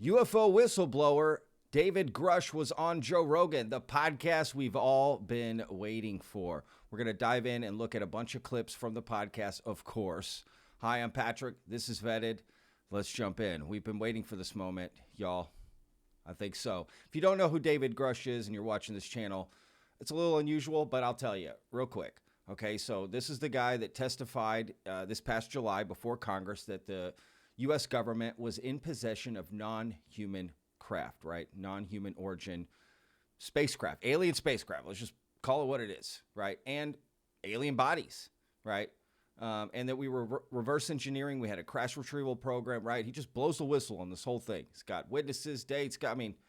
UFO whistleblower David Grusch was on Joe Rogan, the podcast we've all been waiting for. We're going to dive in and look at a bunch of clips from the podcast, of course. Hi, I'm Patrick. This is Vetted. Let's jump in. We've been waiting for this moment, y'all. I think so. If you don't know who David Grusch is and you're watching this channel, it's a little unusual, but I'll tell you real quick. Okay, so this is the guy that testified this past July before Congress that the U.S. government was in possession of non-human craft, right? Non-human origin spacecraft, alien spacecraft. Let's just call it what it is, right? And alien bodies, right? And that we were reverse engineering. We had a crash retrieval program, right? He just blows the whistle on this whole thing. He's got witnesses, dates,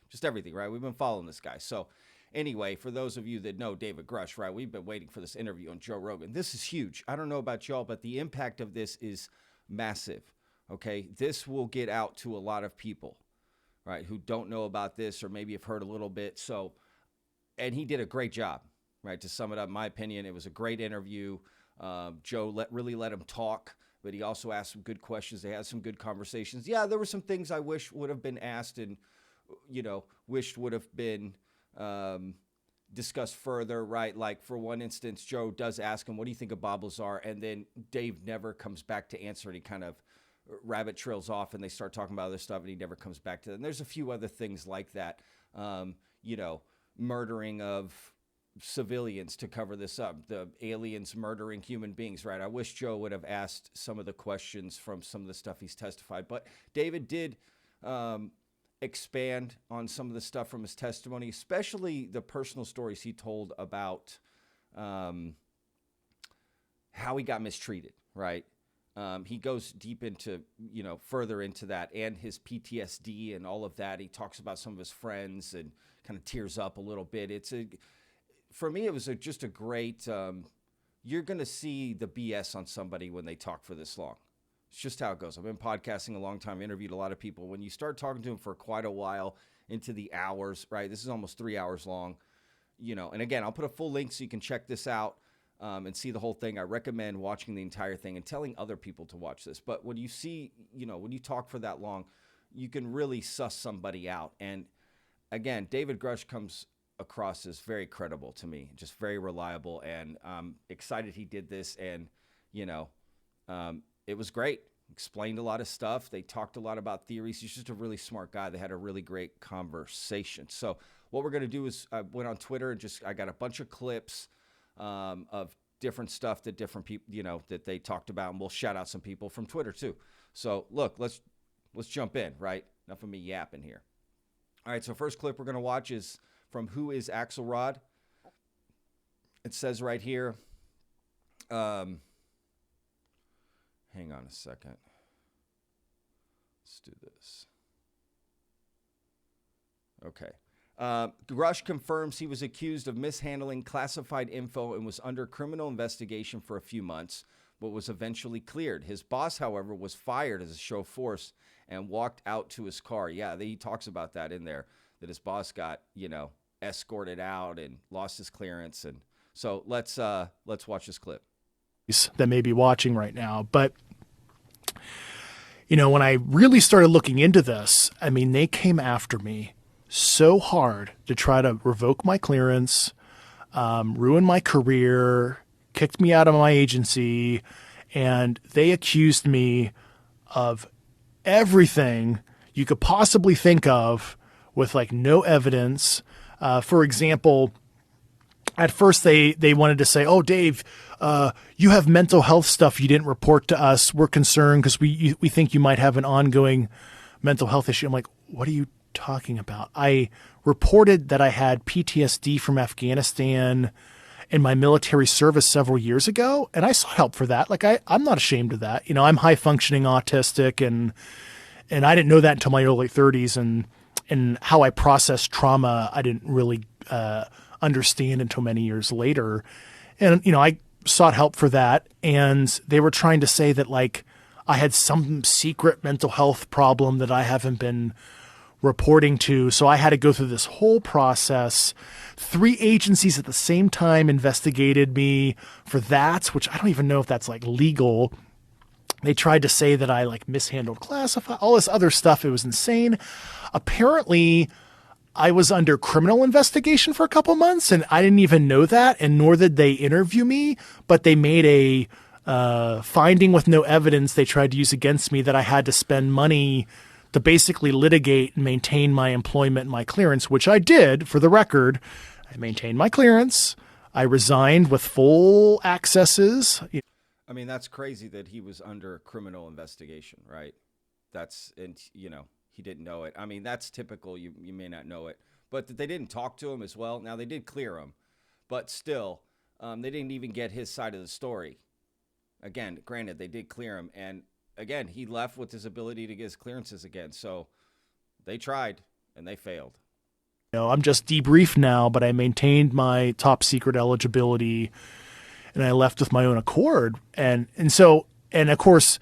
just everything, right? We've been following this guy. So anyway, for those of you that know David Grusch, right, we've been waiting for this interview on Joe Rogan. This is huge. I don't know about y'all, but the impact of this is massive, okay? This will get out to a lot of people, right, who don't know about this or maybe have heard a little bit. So, and he did a great job, right? To sum it up, in my opinion, it was a great interview. Joe really let him talk, but he also asked some good questions. They had some good conversations. Yeah, there were some things I wish would have been asked and, wished would have been discussed further, right? Like, for one instance, Joe does ask him, what do you think of Bob Lazar? And then Dave never comes back to answer it. He kind of rabbit trails off and they start talking about other stuff and he never comes back to it. And there's a few other things like that, murdering of civilians to cover this up, the aliens murdering human beings, right? I wish Joe would have asked some of the questions from some of the stuff he's testified, but David did expand on some of the stuff from his testimony, especially the personal stories he told about how he got mistreated, right? He goes deep into, further into that and his PTSD and all of that. He talks about some of his friends and kind of tears up a little bit. For me, it was just a great, you're going to see the BS on somebody when they talk for this long. It's just how it goes. I've been podcasting a long time, interviewed a lot of people. When you start talking to them for quite a while into the hours, right? This is almost 3 hours long, and again, I'll put a full link so you can check this out. And see the whole thing. I recommend watching the entire thing and telling other people to watch this. But when you see, when you talk for that long, you can really suss somebody out. And again, David Grusch comes across as very credible to me, just very reliable. And I'm excited he did this. And, it was great. Explained a lot of stuff. They talked a lot about theories. He's just a really smart guy. They had a really great conversation. So what we're going to do is I went on Twitter and I got a bunch of clips of different stuff that different people, that they talked about, and we'll shout out some people from Twitter too. So look, let's jump in, right? Enough of me yapping here. All right, so first clip we're going to watch is from Who is Axelrod? It says right here, hang on a second. Let's do this. Okay. Grush confirms he was accused of mishandling classified info and was under criminal investigation for a few months, but was eventually cleared. His boss, however, was fired as a show of force and walked out to his car. Yeah, he talks about that in there, that his boss got, escorted out and lost his clearance. And so let's watch this clip. That may be watching right now, but when I really started looking into this, they came after me so hard to try to revoke my clearance, ruin my career, kicked me out of my agency, and they accused me of everything you could possibly think of with no evidence. For example, at first they wanted to say, "Oh, Dave, you have mental health stuff you didn't report to us. We're concerned because we think you might have an ongoing mental health issue." I'm like, what are you talking about? I reported that I had PTSD from Afghanistan in my military service several years ago, and I sought help for that. I'm not ashamed of that. I'm high functioning autistic, and I didn't know that until my early 30s, and how I process trauma I didn't really understand until many years later. And I sought help for that, and they were trying to say that I had some secret mental health problem that I haven't been reporting to. So I had to go through this whole process. 3 agencies at the same time investigated me for that, which I don't even know if that's legal. They tried to say that I mishandled classified, all this other stuff. It was insane. apparently I was under criminal investigation for a couple months, and I didn't even know that, and nor did they interview me, but they made a finding with no evidence they tried to use against me that I had to spend money to basically litigate and maintain my employment and my clearance, which I did, for the record. I maintained my clearance. I resigned with full accesses. I mean, that's crazy that he was under criminal investigation, right? And he didn't know it. I mean, that's typical. You may not know it, but they didn't talk to him as well. Now, they did clear him, but still, they didn't even get his side of the story. Again, granted, they did clear him, and again, he left with his ability to get his clearances again. So they tried, and they failed. I'm just debriefed now, but I maintained my top secret eligibility, and I left with my own accord. And of course,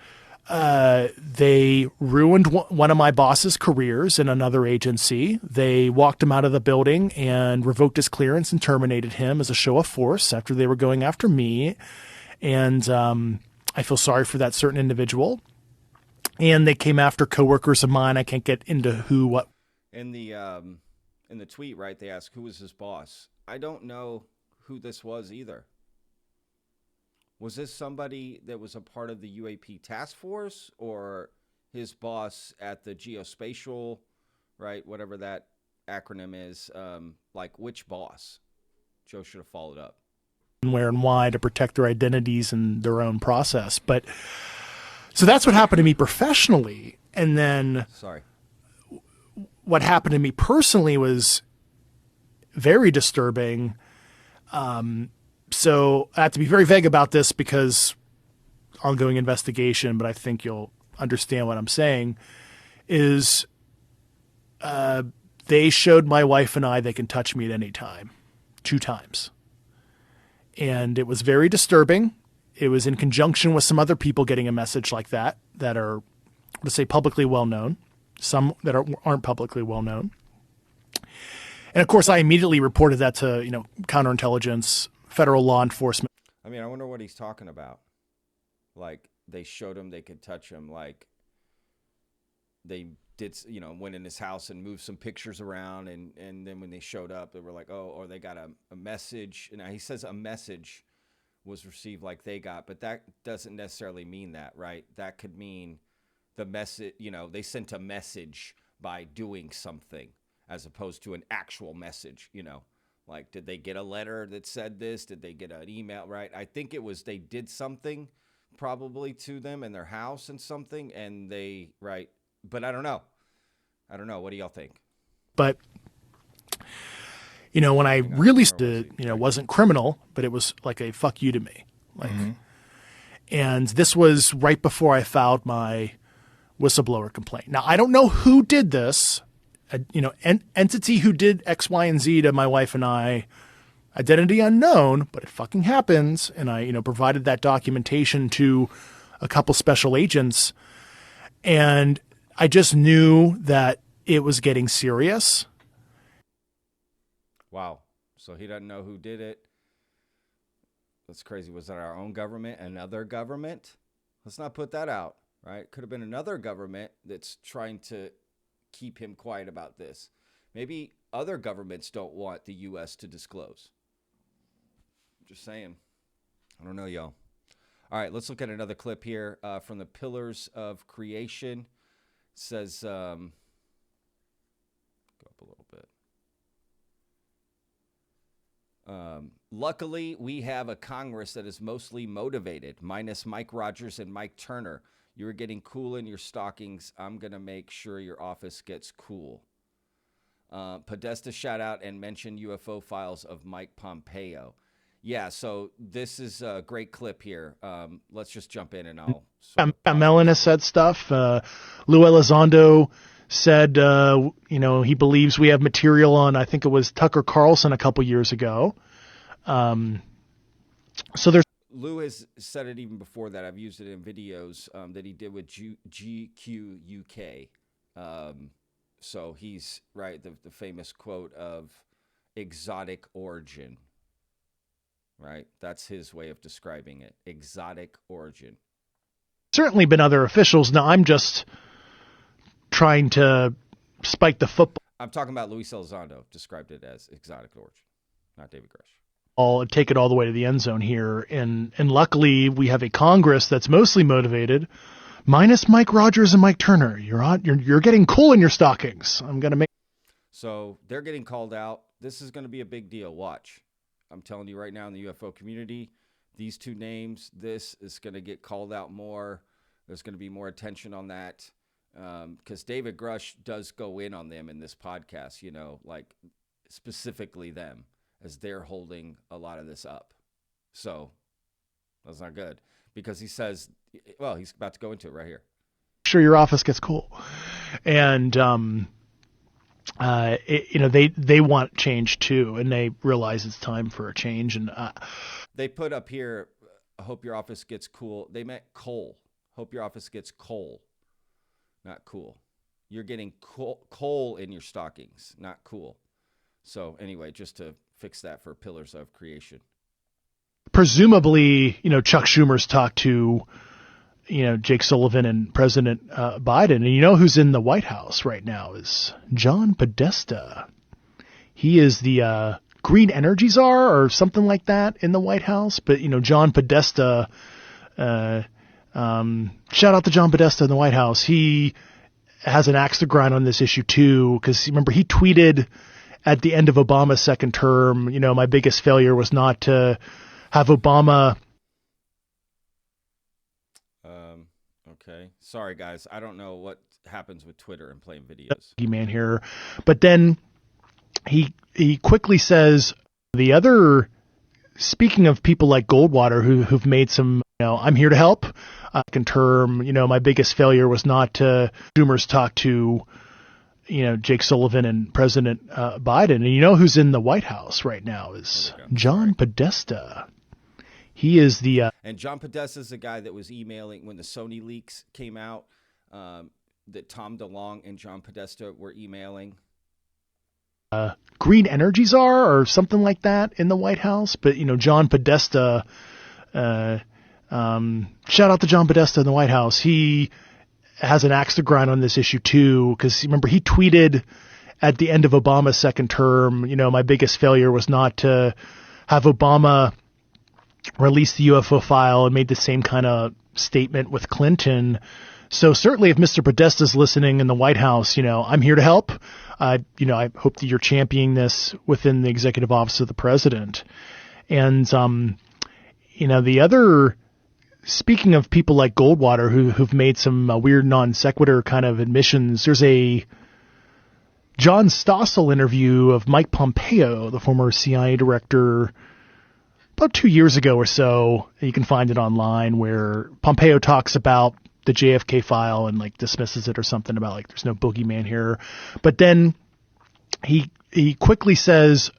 they ruined one of my boss's careers in another agency. They walked him out of the building and revoked his clearance and terminated him as a show of force after they were going after me. And I feel sorry for that certain individual. And they came after coworkers of mine. I can't get into who, what. In the tweet, right, they ask, who was his boss? I don't know who this was either. Was this somebody that was a part of the UAP task force, or his boss at the geospatial, right, whatever that acronym is, like which boss? Joe should have followed up. Where and why to protect their identities and their own process. But so that's what happened to me professionally. And then what happened to me personally was very disturbing. So I have to be very vague about this because ongoing investigation, but I think you'll understand what I'm saying, is they showed my wife and I they can touch me at any time, 2 times. And it was very disturbing. It was in conjunction with some other people getting a message like that are, let's say, publicly well-known, some that aren't publicly well-known. And, of course, I immediately reported that to, counterintelligence, federal law enforcement. I mean, I wonder what he's talking about. Like, they showed him they could touch him. Like, they did, went in his house and moved some pictures around. And then when they showed up, they were like, oh, or they got a message. Now, he says a message was received like they got, but that doesn't necessarily mean that, right? That could mean the message, they sent a message by doing something as opposed to an actual message, like, did they get a letter that said this? Did they get an email, right? I think it was, they did something probably to them in their house and something, and they, right. But I don't know. What do y'all think? But, when I really did, wasn't criminal, but it was like a fuck you to me. Like, and this was right before I filed my whistleblower complaint. Now, I don't know who did this, entity who did X, Y, and Z to my wife and I, identity unknown, but it fucking happens. And I, provided that documentation to a couple special agents, and I just knew that it was getting serious. Wow. So he doesn't know who did it. That's crazy. Was that our own government? Another government? Let's not put that out, right? Could have been another government that's trying to keep him quiet about this. Maybe other governments don't want the U.S. to disclose. Just saying. I don't know, y'all. All right, let's look at another clip here from the Pillars of Creation. It says, go up a little bit. Luckily, we have a Congress that is mostly motivated, minus Mike Rogers and Mike Turner. You're getting cool in your stockings. I'm going to make sure your office gets cool. Podesta shout out and mention UFO files of Mike Pompeo. Yeah, so this is a great clip here. Let's just jump in and I'll... Mellon has said stuff. Lou Elizondo said, he believes we have material on, I think it was Tucker Carlson a couple years ago. So there's... Lou has said it even before that. I've used it in videos that he did with GQ UK. So he's, right, the famous quote of exotic origin, right? That's his way of describing it, exotic origin. Certainly been other officials. Now, I'm just trying to spike the football. I'm talking about Luis Elizondo described it as exotic origin, not David Grusch. And take it all the way to the end zone here. And luckily we have a Congress that's mostly motivated, minus Mike Rogers and Mike Turner. You're getting coal in your stockings. I'm going to make. So they're getting called out. This is going to be a big deal. Watch. I'm telling you right now in the UFO community, these two names, this is going to get called out more. There's going to be more attention on that. Because David Grusch does go in on them in this podcast, like specifically them, as they're holding a lot of this up. So that's not good, because he says, well, he's about to go into it right here. Sure, your office gets cool. And, they want change too, and they realize it's time for a change. And they put up here, hope your office gets cool. They meant coal. Hope your office gets coal, not cool. You're getting coal in your stockings, not cool. So anyway, just to fix that for Pillars of Creation. Presumably, Chuck Schumer's talked to, Jake Sullivan and President Biden. And who's in the White House right now is John Podesta. He is the green energy czar or something like that in the White House. But, John Podesta, shout out to John Podesta in the White House. He has an axe to grind on this issue too, because remember he tweeted at the end of Obama's second term, my biggest failure was not to have Obama. Okay. Sorry, guys. I don't know what happens with Twitter and playing videos. Man here. But then he quickly says the other, speaking of people like Goldwater who've made some, I'm here to help. Second term, my biggest failure was not to Schumer's talk to, Jake Sullivan and President Biden. And who's in the White House right now is John Podesta. He is the and John Podesta is the guy that was emailing when the Sony leaks came out, that Tom DeLonge and John Podesta were emailing. Green energy czar or something like that in the White House. But, John Podesta, shout out to John Podesta in the White House. He has an axe to grind on this issue too, because remember he tweeted at the end of Obama's second term, my biggest failure was not to have Obama release the UFO file, and made the same kind of statement with Clinton. So certainly if Mr. Podesta's listening in the White House, I'm here to help. I hope that you're championing this within the executive office of the president. And, the other, speaking of people like Goldwater who've made some weird non sequitur kind of admissions, there's a John Stossel interview of Mike Pompeo, the former CIA director, about 2 years ago or so. You can find it online, where Pompeo talks about the JFK file and dismisses it or something about there's no boogeyman here. But then he quickly says,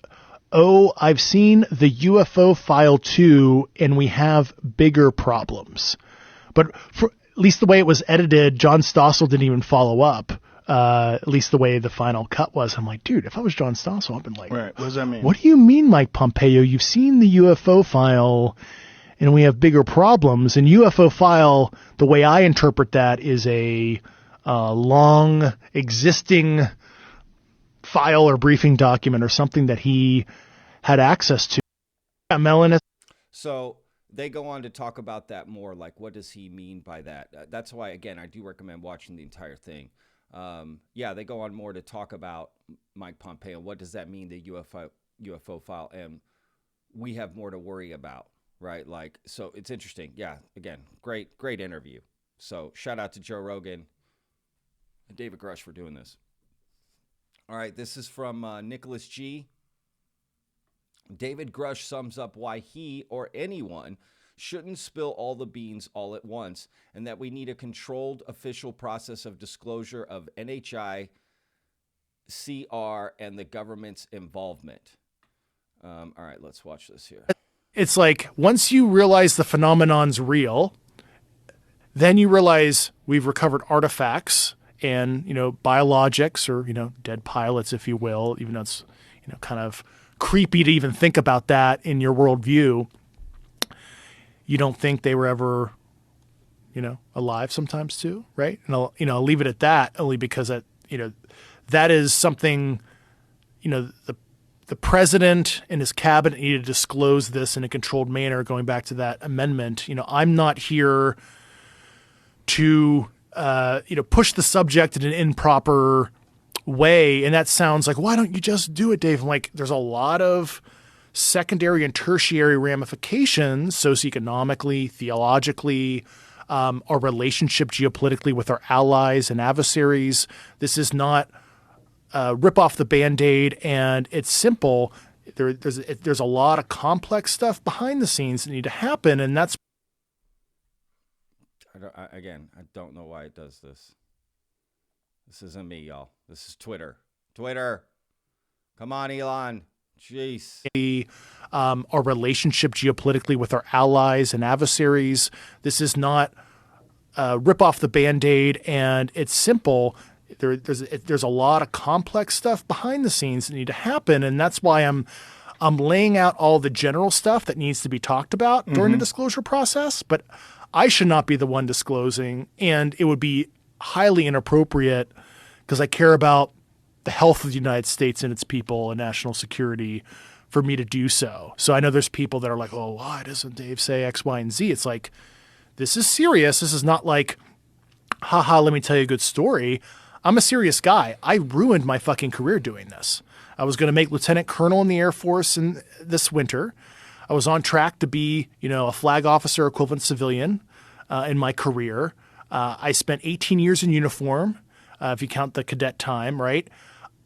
"Oh, I've seen the UFO file too, and we have bigger problems." But for at least the way it was edited, John Stossel didn't even follow up. At least the way the final cut was. I'm like, dude, if I was John Stossel, I've been like, right. What does that mean? What do you mean, Mike Pompeo? You've seen the UFO file, and we have bigger problems. And UFO file, the way I interpret that, is a long existing file or briefing document or something that he had access to. Yeah, Mellon. So they go on to talk about that more. Like, what does he mean by that? That's why, again, I do recommend watching the entire thing. They go on more to talk about Mike Pompeo. What does that mean, the UFO file? And we have more to worry about, right? So it's interesting. Yeah, again, great interview. So shout out to Joe Rogan and David Grusch for doing this. All right, this is from Nicholas G. David Grusch sums up why he or anyone shouldn't spill all the beans all at once, and that we need a controlled official process of disclosure of NHI, CR, and the government's involvement. All right, let's watch this here. It's like once you realize the phenomenon's real, then you realize we've recovered artifacts and, biologics or, dead pilots, if you will, even though it's, kind of creepy to even think about that in your worldview. You don't think they were ever, alive sometimes too, right? And I'll leave it at that, only because that is something, the president and his cabinet need to disclose this in a controlled manner, going back to that amendment. I'm not here to, push the subject in an improper way. And that sounds like, why don't you just do it, Dave? I'm like, there's a lot of secondary and tertiary ramifications socioeconomically, theologically, our relationship geopolitically with our allies and adversaries. This is not rip off the Band-Aid and it's simple. There's a lot of complex stuff behind the scenes that need to happen, and that's. I don't know why it does this. This isn't me, y'all. This is Twitter. Twitter. Come on, Elon. Jeez. Our relationship geopolitically with our allies and adversaries. This is not rip off the Band-Aid and it's simple. There's a lot of complex stuff behind the scenes that need to happen, and that's why I'm laying out all the general stuff that needs to be talked about during the disclosure process. But I should not be the one disclosing, and it would be highly inappropriate because I care about the health of the United States and its people and national security for me to do so. So I know there's people that are like, oh, why doesn't Dave say X, Y, and Z? It's like, this is serious. This is not like, haha, let me tell you a good story. I'm a serious guy. I ruined my fucking career doing this. I was going to make lieutenant colonel in the Air Force this winter. I was on track to be, a flag officer equivalent civilian in my career. I spent 18 years in uniform, if you count the cadet time, right?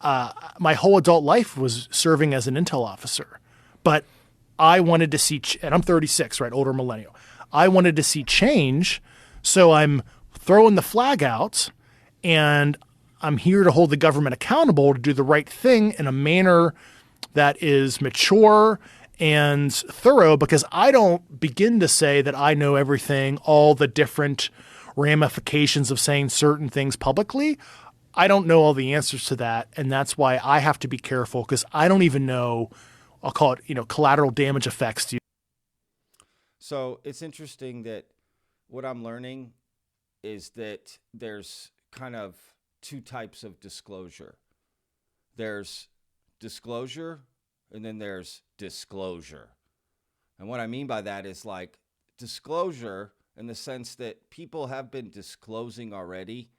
My whole adult life was serving as an intel officer. But I wanted to see, and I'm 36, right? Older millennial. I wanted to see change. So I'm throwing the flag out, and I'm here to hold the government accountable to do the right thing in a manner that is mature and thorough, because I don't begin to say that I know everything, all the different ramifications of saying certain things publicly. I don't know all the answers to that, and that's why I have to be careful, because I don't even know, I'll call it, collateral damage effects. So it's interesting that what I'm learning is that there's kind of two types of disclosure. There's disclosure, and then there's disclosure. And what I mean by that is like disclosure in the sense that people have been disclosing already,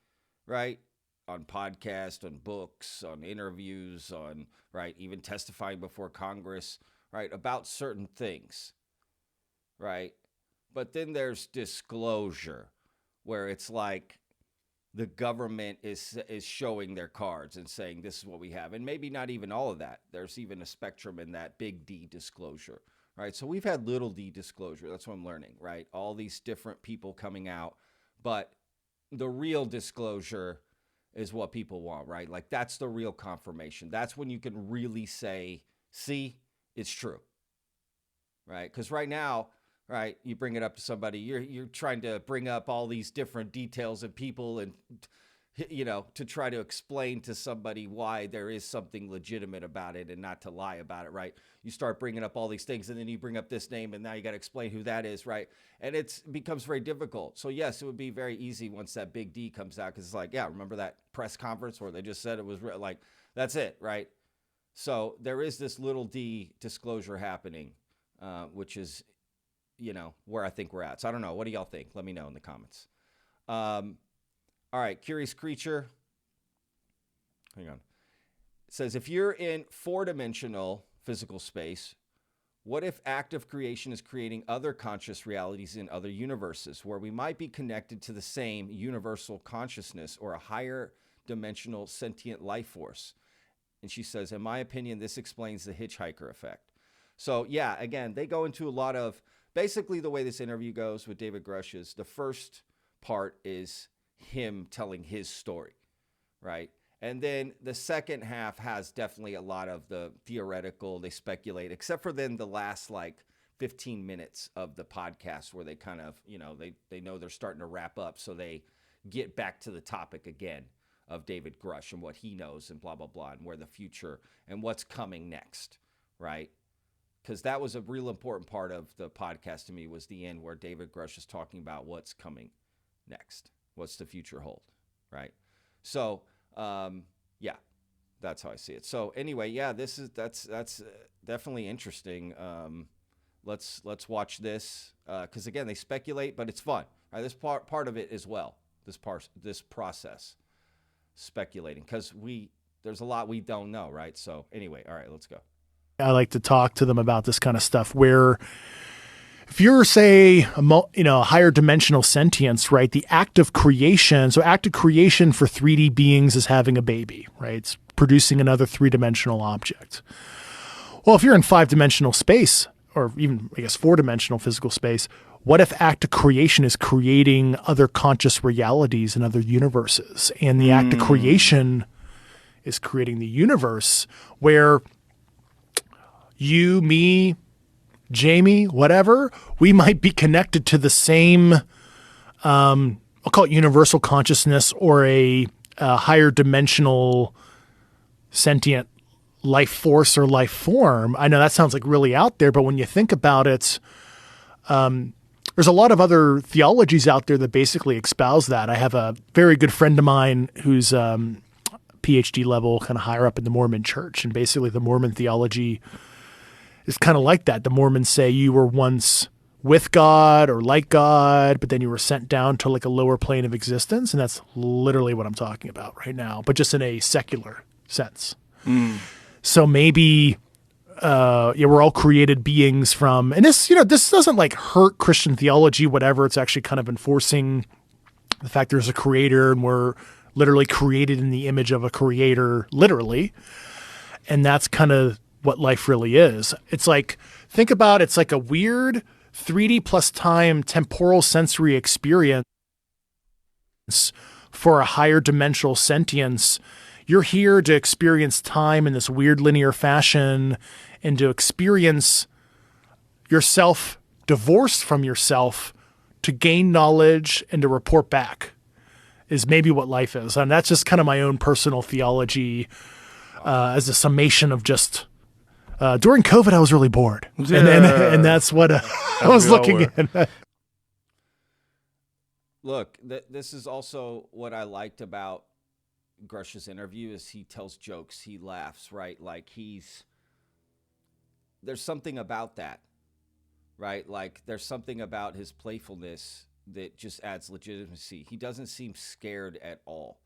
right? On podcasts, on books, on interviews, on, right, even testifying before Congress, right, about certain things, right? But then there's disclosure, where it's like the government is showing their cards and saying, this is what we have. And maybe not even all of that. There's even a spectrum in that big D disclosure, right? So we've had little D disclosure. That's what I'm learning, right? All these different people coming out. But the real disclosure is what people want, right? Like that's the real confirmation. That's when you can really say, see, it's true, right? Because right now, right, you bring it up to somebody, you're trying to bring up all these different details and people and, to try to explain to somebody why there is something legitimate about it and not to lie about it, right? You start bringing up all these things, and then you bring up this name, and now you got to explain who that is, right? And it becomes very difficult. So yes, it would be very easy once that big D comes out, because it's like, yeah, remember that press conference where they just said it was like, that's it, right? So there is this little D disclosure happening, which is, where I think we're at. So I don't know. What do y'all think? Let me know in the comments. All right. Curious Creature. Hang on. It says, if you're in 4-dimensional physical space, what if active creation is creating other conscious realities in other universes where we might be connected to the same universal consciousness or a higher dimensional sentient life force? And she says, in my opinion, this explains the hitchhiker effect. So yeah, again, they go into a lot of, basically the way this interview goes with David Grusch is the first part is him telling his story, right? And then the second half has definitely a lot of the theoretical, they speculate, except for then the last like 15 minutes of the podcast where they kind of, they know they're starting to wrap up. So they get back to the topic again of David Grusch and what he knows and blah, blah, blah, and where the future and what's coming next, right? Because that was a real important part of the podcast to me, was the end where David Grusch is talking about what's coming next. What's the future hold, right? So, yeah. That's how I see it. So anyway, yeah, that's definitely interesting. Let's watch this because again, they speculate, but it's fun. Right? This part of it as well. This process, speculating, because there's a lot we don't know, right? So anyway, all right, let's go. I like to talk to them about this kind of stuff where if you're, say, a higher dimensional sentience, right, the act of creation, so act of creation for 3D beings is having a baby, right? It's producing another three-dimensional object. Well, if you're in five-dimensional space, or even, I guess, four-dimensional physical space, what if act of creation is creating other conscious realities and other universes? And the act of creation is creating the universe where you, me, Jamie, whatever, we might be connected to the same, I'll call it universal consciousness or a higher dimensional sentient life force or life form. I know that sounds like really out there, but when you think about it, there's a lot of other theologies out there that basically espouse that. I have a very good friend of mine who's PhD level, kind of higher up in the Mormon church, and basically the Mormon theology is kind of like that. The Mormons say you were once with God or like God, but then you were sent down to like a lower plane of existence. And that's literally what I'm talking about right now, but just in a secular sense. So maybe, we're all created beings from, and this doesn't like hurt Christian theology, whatever. It's actually kind of enforcing the fact there's a creator and we're literally created in the image of a creator, literally. And that's kind of what life really is. It's like, think about it's like a weird 3D plus time temporal sensory experience for a higher dimensional sentience. You're here to experience time in this weird linear fashion and to experience yourself divorced from yourself to gain knowledge and to report back is maybe what life is. And that's just kind of my own personal theology as a summation of just during COVID, I was really bored. Yeah. And that's what I was looking at. Look, this is also what I liked about Grush's interview is he tells jokes, he laughs, right? Like there's something about that, right? Like there's something about his playfulness that just adds legitimacy. He doesn't seem scared at all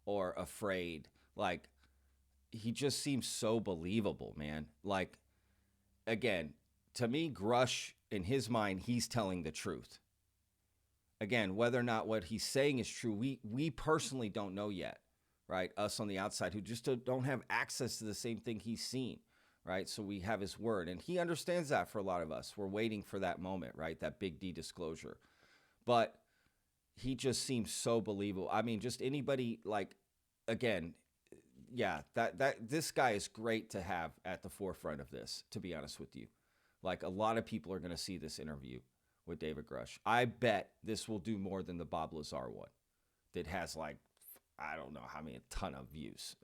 or afraid. Like he just seems so believable, man. Like, again, to me, Grush, in his mind, he's telling the truth. Again, whether or not what he's saying is true, we personally don't know yet, right? Us on the outside who just don't have access to the same thing he's seen, right? So we have his word, and he understands that for a lot of us. We're waiting for that moment, right? That big D disclosure. But he just seems so believable. I mean, just anybody, like, again, yeah, that this guy is great to have at the forefront of this, to be honest with you. Like, a lot of people are going to see this interview with David Grusch. I bet this will do more than the Bob Lazar one that has, like, I don't know how many, a ton of views,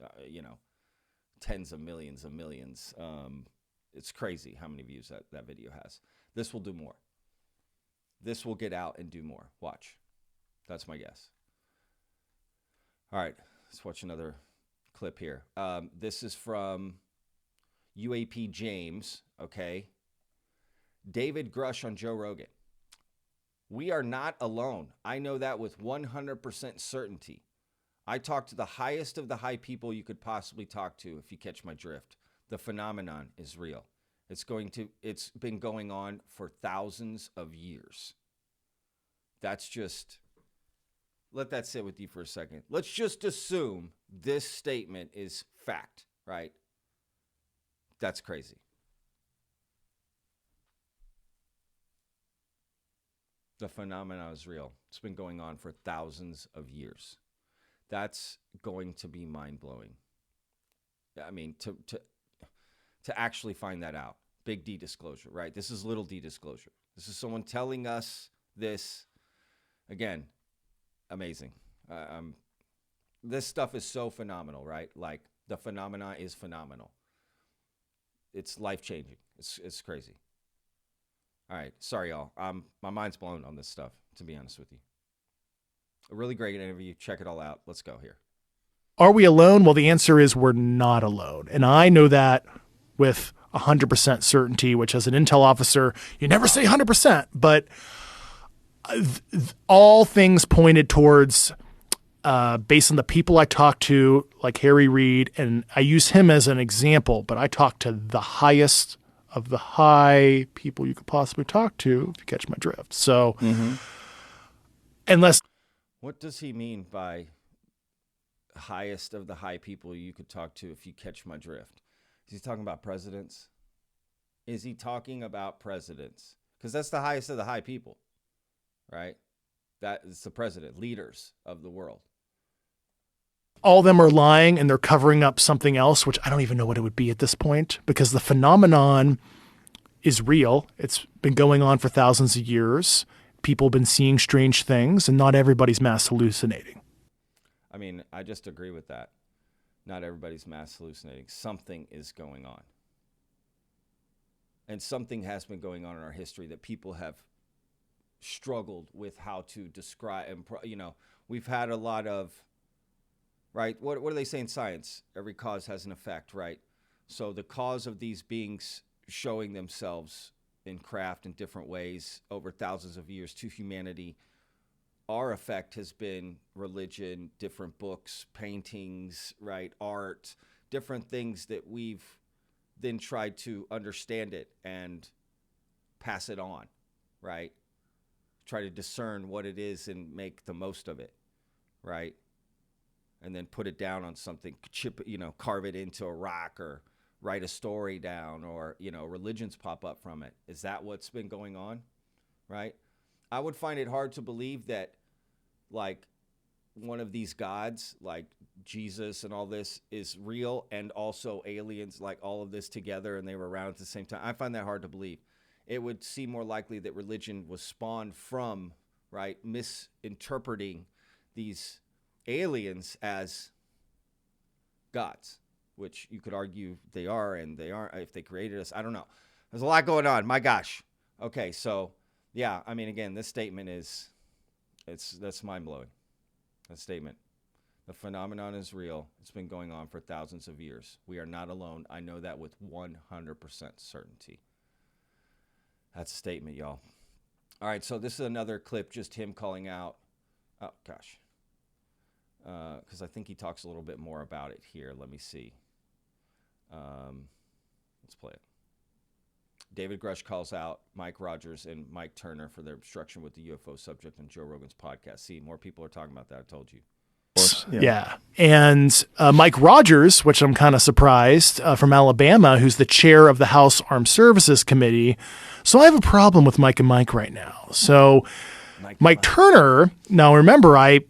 tens of millions. It's crazy how many views that video has. This will do more. This will get out and do more. Watch. That's my guess. All right, let's watch another clip here. This is from UAP James, okay? David Grusch on Joe Rogan. We are not alone. I know that with 100% certainty. I talk to the highest of the high people you could possibly talk to, if you catch my drift. The phenomenon is real. It's been going on for thousands of years. That's just, let that sit with you for a second. Let's just assume this statement is fact, right? That's crazy. The phenomenon is real. It's been going on for thousands of years. That's going to be mind-blowing. I mean, to actually find that out. Big D disclosure, right? This is little D disclosure. This is someone telling us this. Again, amazing. This stuff is so phenomenal, right? Like, the phenomena is phenomenal. It's life-changing. It's crazy. All right, sorry, y'all. My mind's blown on this stuff, to be honest with you. A really great interview. Check it all out. Let's go here. Are we alone? Well, the answer is we're not alone. And I know that with 100% certainty, which as an intel officer, you never say 100%, but all things pointed towards, based on the people I talked to, like Harry Reid, and I use him as an example, but I talked to the highest of the high people you could possibly talk to, if you catch my drift. So unless... What does he mean by highest of the high people you could talk to, if you catch my drift? Is he talking about presidents? Is he talking about presidents? Because that's the highest of the high people, right? That is the president, leaders of the world. All of them are lying and they're covering up something else, which I don't even know what it would be at this point, because the phenomenon is real. It's been going on for thousands of years. People have been seeing strange things, and not everybody's mass hallucinating. I mean, I just agree with that. Not everybody's mass hallucinating. Something is going on. And something has been going on in our history that people have struggled with how to describe. And, you know, we've had a lot of, right? What do they say in science? Every cause has an effect, right? So the cause of these beings showing themselves in craft in different ways over thousands of years to humanity, our effect has been religion, different books, paintings, right? Art, different things that we've then tried to understand it and pass it on, right? Try to discern what it is and make the most of it, right? And then put it down on something, carve it into a rock or write a story down, or, religions pop up from it. Is that what's been going on, right? I would find it hard to believe that, like, one of these gods, like Jesus and all this, is real, and also aliens, like all of this together, and they were around at the same time. I find that hard to believe. It would seem more likely that religion was spawned from, right, misinterpreting these aliens as gods, which you could argue they are, and they aren't. If they created us, I don't know. There's a lot going on. My gosh. Okay, so yeah, I mean, again, this statement that's mind-blowing. That statement. The phenomenon is real. It's been going on for thousands of years. We are not alone. I know that with 100% certainty. That's a statement, y'all. All right, so this is another clip, just him calling out. Oh, gosh. Because I think he talks a little bit more about it here. Let me see. Let's play it. David Grusch calls out Mike Rogers and Mike Turner for their obstruction with the UFO subject on Joe Rogan's podcast. See, more people are talking about that, I told you. Yeah. And Mike Rogers, which I'm kind of surprised, from Alabama, who's the chair of the House Armed Services Committee. So I have a problem with Mike and Mike right now. So Mike Turner, now remember, I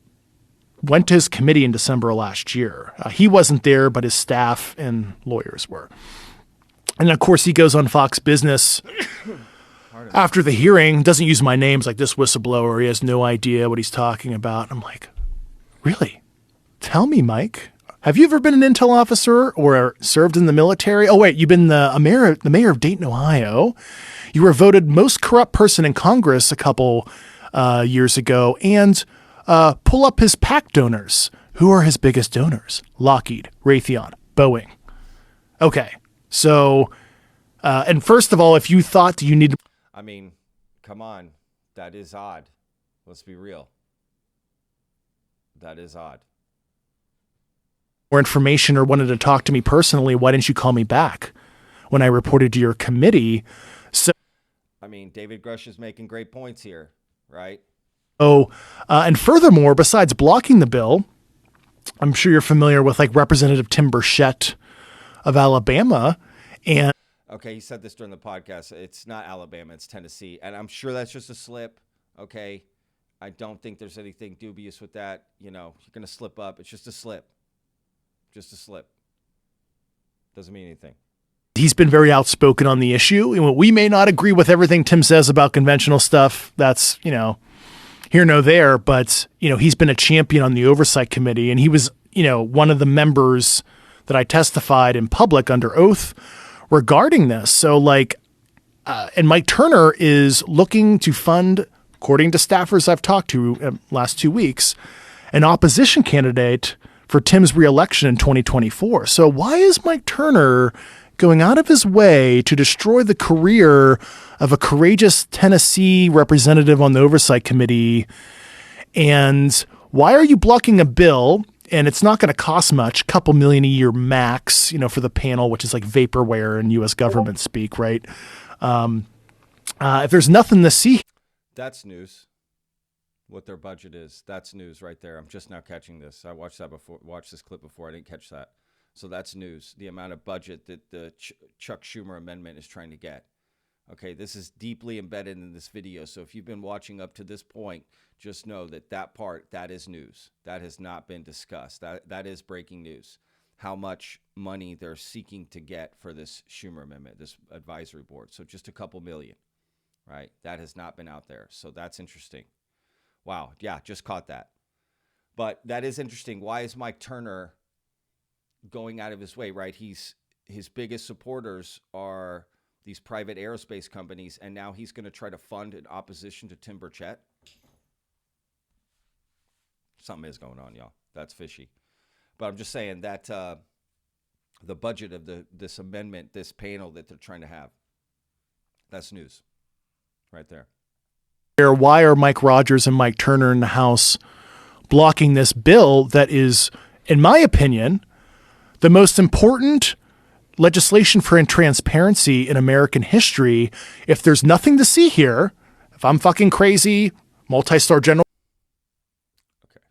went to his committee in December of last year. He wasn't there, but his staff and lawyers were. And of course, he goes on Fox Business after the hearing, doesn't use my names like this whistleblower. He has no idea what he's talking about. I'm like, really? Tell me, Mike, have you ever been an intel officer or served in the military? Oh, wait, you've been the mayor of Dayton, Ohio. You were voted most corrupt person in Congress a couple years ago. And pull up his PAC donors. Who are his biggest donors? Lockheed, Raytheon, Boeing. Okay. So, and first of all, if you thought you need... I mean, come on. That is odd. Let's be real. That is odd. More information or wanted to talk to me personally, why didn't you call me back when I reported to your committee? So, I mean, David Grusch is making great points here, right? Oh, and furthermore, besides blocking the bill, I'm sure you're familiar with like Representative Tim Burchett of Alabama. And okay, he said this during the podcast. It's not Alabama, it's Tennessee. And I'm sure that's just a slip. Okay. I don't think there's anything dubious with that. You're going to slip up. It's just a slip. Just a slip. Doesn't mean anything. He's been very outspoken on the issue. And we may not agree with everything Tim says about conventional stuff. That's, here, no, there. But, he's been a champion on the Oversight Committee. And he was, one of the members that I testified in public under oath regarding this. So, and Mike Turner is looking to fund, according to staffers I've talked to last 2 weeks, an opposition candidate for Tim's reelection in 2024. So why is Mike Turner going out of his way to destroy the career of a courageous Tennessee representative on the Oversight Committee? And why are you blocking a bill? And it's not going to cost much, couple million a year max, for the panel, which is like vaporware in U.S. government speak, right? If there's nothing to see. That's news. What their budget is. That's news right there. I'm just now catching this. I watched this clip before. I didn't catch that. So that's news. The amount of budget that the Chuck Schumer Amendment is trying to get. Okay, this is deeply embedded in this video. So if you've been watching up to this point, just know that part, that is news. That has not been discussed. That is breaking news. How much money they're seeking to get for this Schumer Amendment, this advisory board. So just a couple million, right? That has not been out there. So that's interesting. Wow. Yeah, just caught that. But that is interesting. Why is Mike Turner going out of his way, right? His biggest supporters are these private aerospace companies, and now he's going to try to fund in opposition to Tim Burchett. Something is going on, y'all. That's fishy. But I'm just saying that the budget of this amendment, this panel that they're trying to have, that's news right there. Why are Mike Rogers and Mike Turner in the House blocking this bill that is, in my opinion, the most important legislation for transparency in American history? If there's nothing to see here, if I'm fucking crazy, multi-star general. Okay.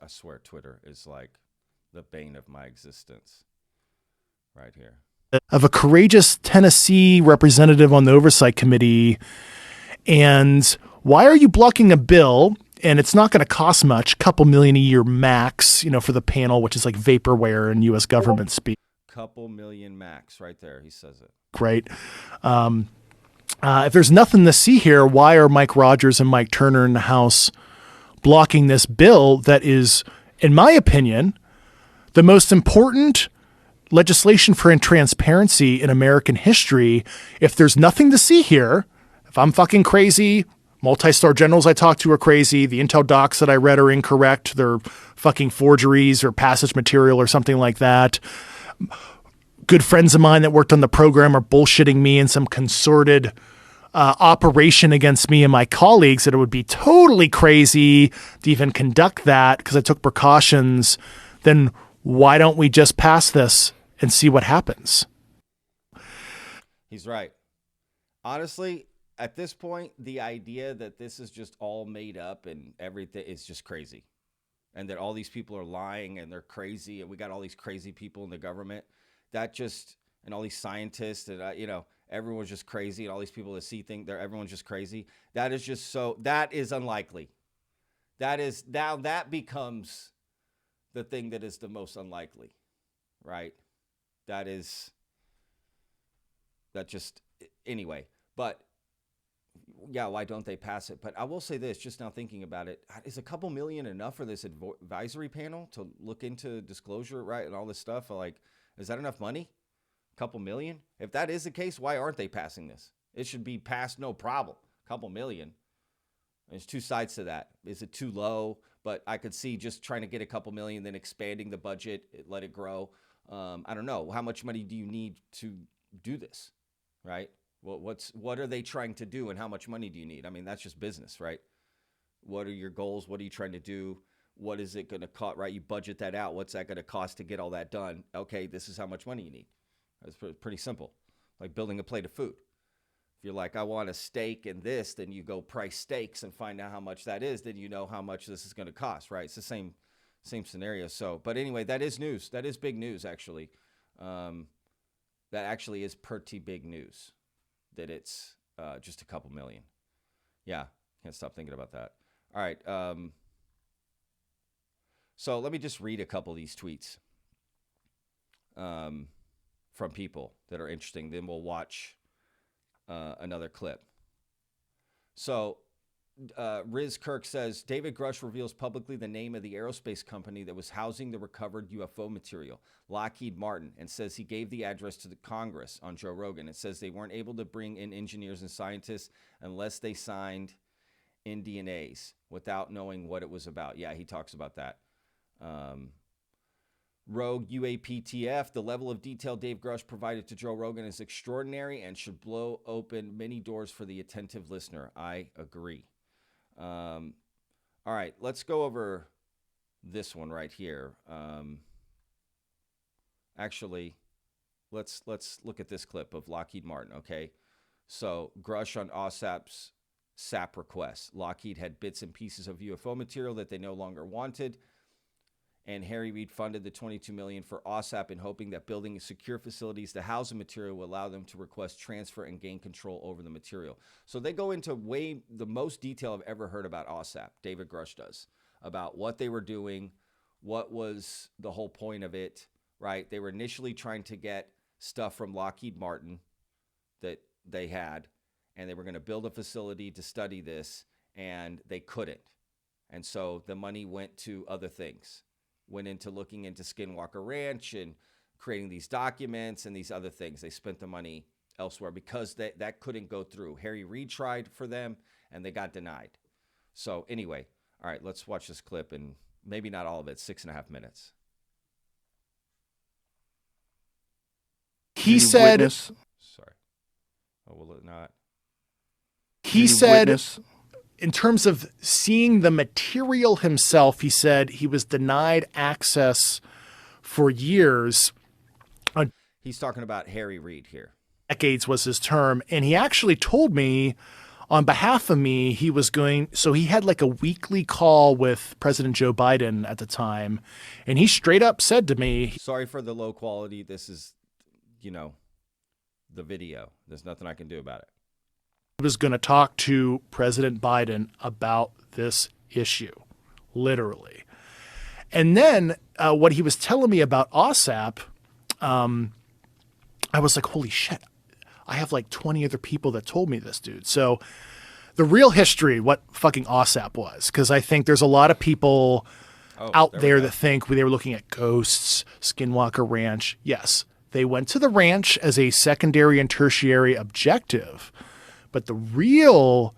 I swear Twitter is like the bane of my existence right here. Of a courageous Tennessee representative on the Oversight Committee. And why are you blocking a bill? And it's not going to cost much, couple million a year max, for the panel, which is like vaporware in U.S. government speak. Couple million max right there. He says it. Right. If there's nothing to see here, why are Mike Rogers and Mike Turner in the House blocking this bill that is, in my opinion, the most important legislation for transparency in American history? If there's nothing to see here, if I'm fucking crazy, multi-star generals I talk to are crazy, the intel docs that I read are incorrect, they're fucking forgeries or passage material or something like that. Good friends of mine that worked on the program are bullshitting me in some concerted operation against me and my colleagues, that it would be totally crazy to even conduct that because I took precautions. Then why don't we just pass this and see what happens? He's right. Honestly, at this point, the idea that this is just all made up and everything is just crazy. And that all these people are lying and they're crazy, and we got all these crazy people in the government, and all these scientists, and everyone's just crazy, and all these people that see things, everyone's just crazy. That is unlikely. That becomes the thing that is the most unlikely, right? Anyway, but yeah, why don't they pass it? But I will say this, just now thinking about it, is a couple million enough for this advisory panel to look into disclosure, right, and all this stuff? Like, is that enough money? A couple million? If that is the case, why aren't they passing this? It should be passed, no problem. A couple million. There's two sides to that. Is it too low? But I could see just trying to get a couple million, then expanding the budget, let it grow. I don't know. How much money do you need to do this, right? Well, what are they trying to do, and how much money do you need? I mean, that's just business, right? What are your goals? What are you trying to do? What is it going to cost, right? You budget that out. What's that going to cost to get all that done? Okay, this is how much money you need. It's pretty simple, like building a plate of food. If you're like, I want a steak and this, then you go price steaks and find out how much that is. Then you know how much this is going to cost, right? It's the same scenario. So, but anyway, that is news. That is big news, actually. That actually is pretty big news. That it's just a couple million. Yeah, can't stop thinking about that. All right. So let me just read a couple of these tweets from people that are interesting. Then we'll watch another clip. So Riz Kirk says, David Grusch reveals publicly the name of the aerospace company that was housing the recovered UFO material, Lockheed Martin, and says he gave the address to the Congress on Joe Rogan. It says they weren't able to bring in engineers and scientists unless they signed NDAAs without knowing what it was about. Yeah, he talks about that. Rogue UAPTF, the level of detail Dave Grusch provided to Joe Rogan is extraordinary and should blow open many doors for the attentive listener. I agree. All right, let's go over this one right here. Actually, let's look at this clip of Lockheed Martin, okay? So Grush on AAWSAP's SAP request. Lockheed had bits and pieces of UFO material that they no longer wanted, and Harry Reid funded the $22 million for AAWSAP in hoping that building secure facilities to house the material will allow them to request transfer and gain control over the material. So they go into the most detail I've ever heard about AAWSAP, David Grusch does, about what they were doing, what was the whole point of it, right? They were initially trying to get stuff from Lockheed Martin that they had, and they were going to build a facility to study this, and they couldn't. And so the money went to other things. Went into looking into Skinwalker Ranch and creating these documents and these other things. They spent the money elsewhere because that couldn't go through. Harry Reid tried for them, and they got denied. So anyway, all right, let's watch this clip, and maybe not all of it, 6.5 minutes. He said... Sorry. Oh, will it not? He said... In terms of seeing the material himself, he said he was denied access for years. He's talking about Harry Reid here. Decades was his term. And he actually told me on behalf of me, he was going, so he had like a weekly call with President Joe Biden at the time. And he straight up said to me, sorry for the low quality. This is, the video. There's nothing I can do about it. Was going to talk to President Biden about this issue, literally. And then what he was telling me about AAWSAP, I was like, holy shit, I have like 20 other people that told me this, dude. So the real history, what fucking AAWSAP was, because I think there's a lot of people out there that think they were looking at ghosts, Skinwalker Ranch. Yes, they went to the ranch as a secondary and tertiary objective. But the real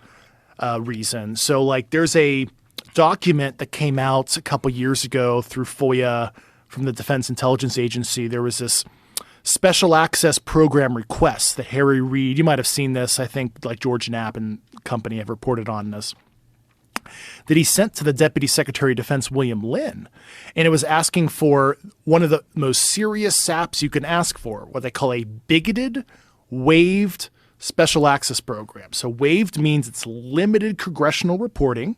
reason, so like there's a document that came out a couple years ago through FOIA from the Defense Intelligence Agency. There was this special access program request that Harry Reid, you might have seen this, I think like George Knapp and company have reported on this, that he sent to the Deputy Secretary of Defense, William Lynn. And it was asking for one of the most serious SAPs you can ask for, what they call a bigoted, waived special access program. So waived means it's limited congressional reporting.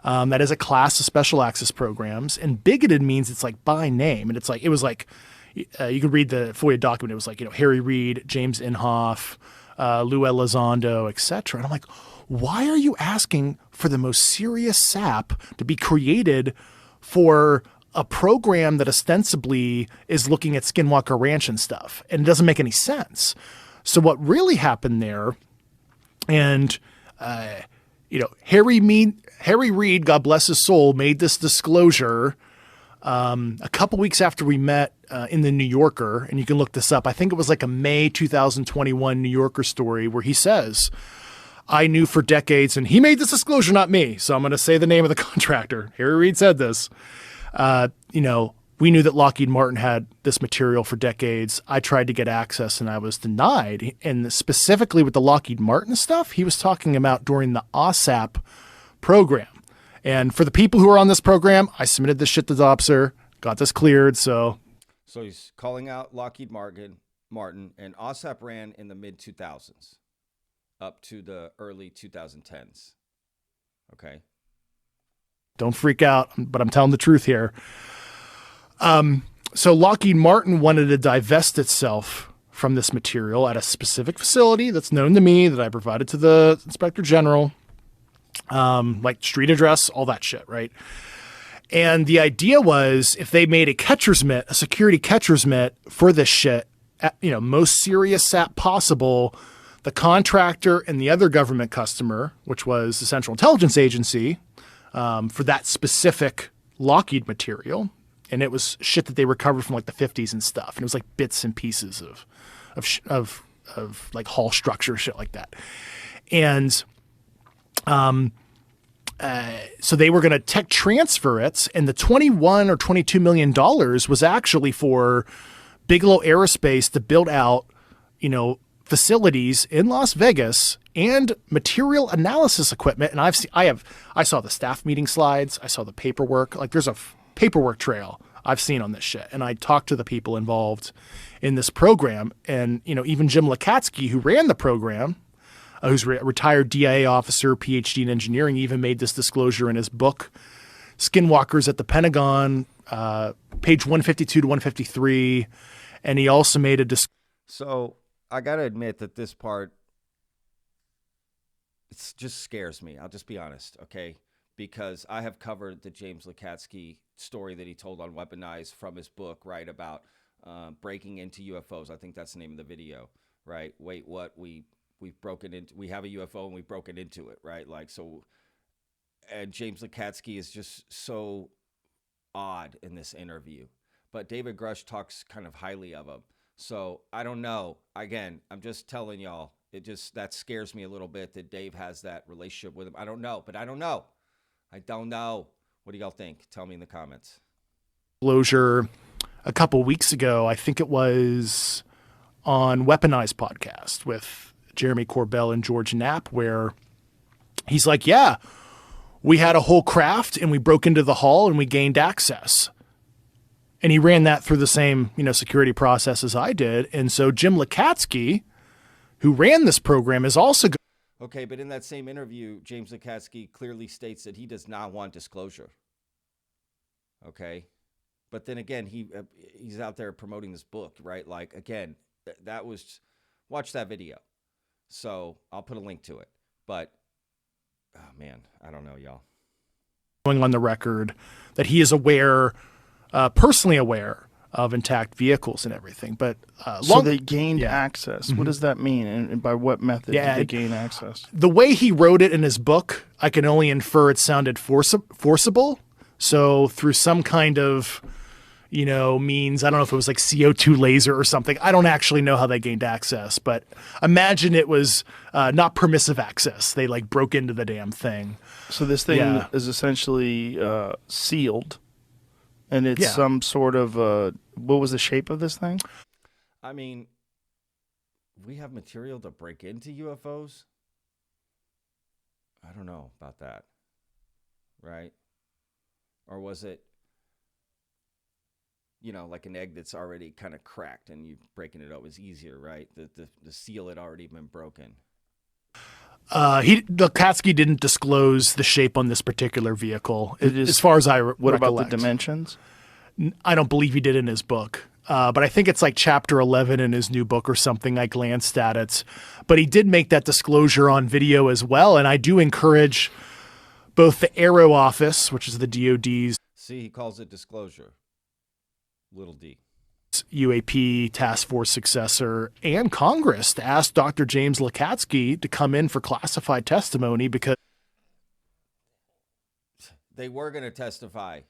That is a class of special access programs. And bigoted means it's like by name. And it's like, it was like, you can read the FOIA document. It was like, Harry Reid, James Inhofe, Lou Elizondo, etc. And I'm like, why are you asking for the most serious SAP to be created for a program that ostensibly is looking at Skinwalker Ranch and stuff? And it doesn't make any sense. So what really happened there, and Harry Reid, God bless his soul, made this disclosure a couple weeks after we met in the New Yorker, and you can look this up. I think it was like a May 2021 New Yorker story where he says, I knew for decades, and he made this disclosure, not me, so I'm going to say the name of the contractor. Harry Reid said this, we knew that Lockheed Martin had this material for decades. I tried to get access and I was denied. And specifically with the Lockheed Martin stuff, he was talking about during the AAWSAP program. And for the people who are on this program, I submitted this shit to DOPSR, got this cleared. So he's calling out Lockheed Martin, and AAWSAP ran in the mid 2000s up to the early 2010s. Okay. Don't freak out, but I'm telling the truth here. So Lockheed Martin wanted to divest itself from this material at a specific facility that's known to me that I provided to the Inspector General, like street address, all that shit, right? And the idea was if they made a catcher's mitt, a security catcher's mitt for this shit, most serious SAP possible, the contractor and the other government customer, which was the Central Intelligence Agency, for that specific Lockheed material. And it was shit that they recovered from like the 50s and stuff. And it was like bits and pieces of like hall structure, shit like that. And so they were going to tech transfer it, and the $21 or $22 million was actually for Bigelow Aerospace to build out, facilities in Las Vegas and material analysis equipment. And I saw the staff meeting slides. I saw the paperwork. Like, there's a paperwork trail I've seen on this shit. And I talked to the people involved in this program. And, even Jim Lakatsky, who ran the program, who's a retired DIA officer, PhD in engineering, even made this disclosure in his book, Skinwalkers at the Pentagon, page 152 to 153. And he also made a So I got to admit that this part, it just scares me. I'll just be honest, okay? Because I have covered the James Lakatsky story that he told on Weaponized from his book, right, about breaking into UFOs. I think that's the name of the video, right? Wait, what? We have a UFO and we've broken into it, right? Like, so, and James Lakatsky is just so odd in this interview. But David Grusch talks kind of highly of him. So I don't know. Again, I'm just telling y'all, that scares me a little bit that Dave has that relationship with him. I don't know. I don't know. What do y'all think? Tell me in the comments. Disclosure a couple weeks ago, I think it was on Weaponized podcast with Jeremy Corbell and George Knapp, where he's like, yeah, we had a whole craft and we broke into the hull and we gained access. And he ran that through the same, security process as I did. And so Jim Lakatsky, who ran this program, is also okay, but in that same interview, James Lakatsky clearly states that he does not want disclosure. Okay, but then again, he's out there promoting this book, right? Like, again, watch that video. So I'll put a link to it. But oh man, I don't know, y'all. Going on the record that he is personally aware of intact vehicles and everything, but so they gained access. Mm-hmm. What does that mean, and by what method did they gain access? The way he wrote it in his book, I can only infer it sounded forcible. So through some kind of, means, I don't know if it was like CO2 laser or something. I don't actually know how they gained access, but imagine it was not permissive access. They broke into the damn thing. So this thing is essentially sealed. And it's some sort of, what was the shape of this thing? I mean, we have material to break into UFOs? I don't know about that, right? Or was it, like an egg that's already kind of cracked and you breaking it up was easier, right? The seal had already been broken. Lakatsky didn't disclose the shape on this particular vehicle, as far as I recollect. What about the dimensions? I don't believe he did in his book, but I think it's like chapter 11 in his new book or something. I glanced at it, but he did make that disclosure on video as well. And I do encourage both the Aero Office, which is the DOD's. See, he calls it disclosure. Little d. UAP task force successor and Congress to ask Dr. James Lakatsky to come in for classified testimony, because they were going to testify,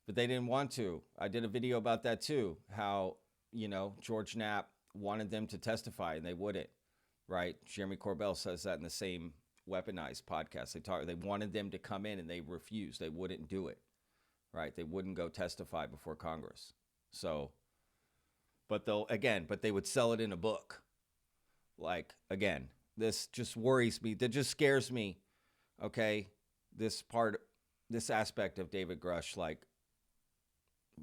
but they didn't want to. I did a video about that too, how, George Knapp wanted them to testify and they wouldn't, right? Jeremy Corbell says that in the same Weaponized podcast. They wanted them to come in and they refused. They wouldn't do it, right? They wouldn't go testify before Congress. So, but they would sell it in a book. Like, again, this just worries me. That just scares me. Okay. This aspect of David Grusch,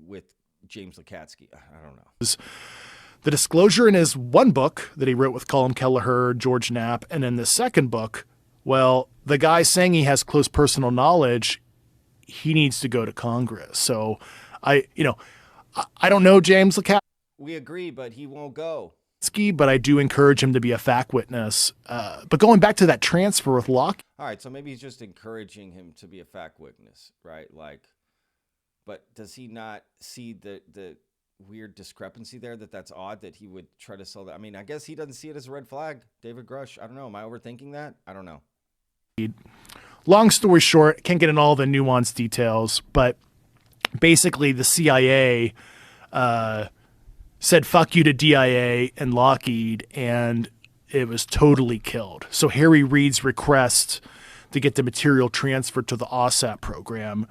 with James Lakatsky, I don't know. The disclosure in his one book that he wrote with Colin Kelleher, George Knapp, and in the second book, well, the guy saying he has close personal knowledge, he needs to go to Congress. So I don't know James Lakatsky. We agree, but he won't go. But I do encourage him to be a fact witness. But going back to that transfer with Lockheed. All right, so maybe he's just encouraging him to be a fact witness, right? But does he not see the weird discrepancy there? That's odd that he would try to sell that. I mean, I guess he doesn't see it as a red flag. David Grusch, I don't know. Am I overthinking that? I don't know. Long story short, can't get into all the nuanced details, but basically the CIA said fuck you to DIA and Lockheed, and it was totally killed. So Harry Reid's request to get the material transferred to the AAWSAP program